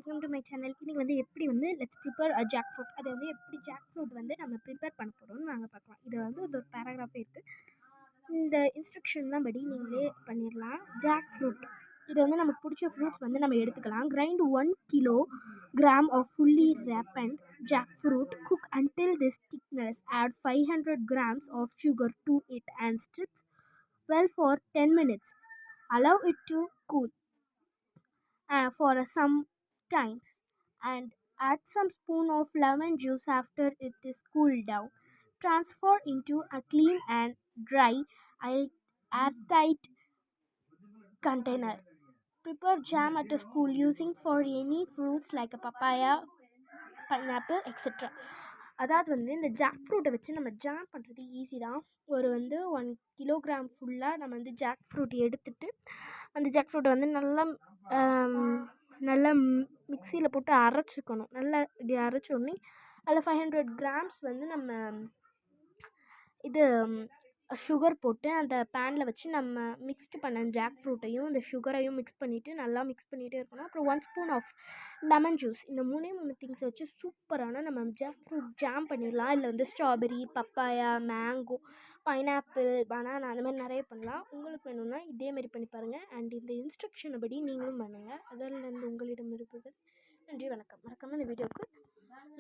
Welcome to my channel. இன்றைக்கி வந்து எப்படி வந்து let's prepare a jackfruit, அதை வந்து எப்படி ஜாக் ஃப்ரூட் வந்து நம்ம ப்ரிப்பேர் பண்ண போகிறோம்னு நாங்கள் பார்க்கலாம். இது வந்து ஒரு பேராகிராஃபே இருக்குது. இந்த இன்ஸ்ட்ரக்ஷன்லாம் படி நீங்களே பண்ணிடலாம். ஜாக் ஃப்ரூட் இது வந்து நமக்கு பிடிச்ச ஃப்ரூட்ஸ் வந்து நம்ம எடுத்துக்கலாம். Grind 1 kilogram of fully ripened jackfruit. Cook until this thickness. Add 500 grams of sugar to it and stir well for 10 minutes. Allow it to cool for some times and add some spoon of lemon juice after it is cooled down. Transfer into a clean and dry airtight container. Prepare jam at a school using for any fruits like a papaya, pineapple, etc. அதாவது வந்து இந்த jack ஃப்ரூட்டை வச்சு நம்ம jam பண்ணுறது easy தான். ஒரு வந்து 1 kilogram ஃபுல்லாக நம்ம வந்து ஜாக் ஃப்ரூட் எடுத்துகிட்டு அந்த ஜாக் ஃப்ரூட்டை வந்து நல்லா மிக்சியில் போட்டு அரைச்சிக்கணும். நல்லா இப்படி அரைச்சோடனே அதில் 500 grams வந்து நம்ம இது சுகர் போட்டு அந்த பேனில் வச்சு நம்ம மிக்ஸ்டு பண்ண ஜாக் ஃப்ரூட்டையும் இந்த சுகரையும் மிக்ஸ் பண்ணிவிட்டு நல்லா மிக்ஸ் பண்ணிகிட்டே இருக்கணும். அப்புறம் 1 spoon ஆஃப் லெமன் ஜூஸ். இந்த 3 திங்ஸை வச்சு சூப்பரான நம்ம ஜாக் ஃப்ரூட் ஜாம் பண்ணிடலாம். இல்லை வந்து strawberry, papaya, mango, pineapple, banana அந்த மாதிரி நிறைய பண்ணலாம். உங்களுக்கு வேணும்னா இதேமாரி பண்ணி பாருங்கள். அண்ட் இந்த இன்ஸ்ட்ரக்ஷனை படி நீங்களும் பண்ணுங்கள். அதிலிருந்து உங்களிடம் இருப்பது நன்றி, வணக்கம். மறக்காமல் இந்த வீடியோவுக்கு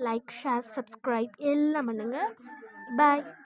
லைக், ஷேர், சப்ஸ்கிரைப் எல்லாம் பண்ணுங்கள். பாய்.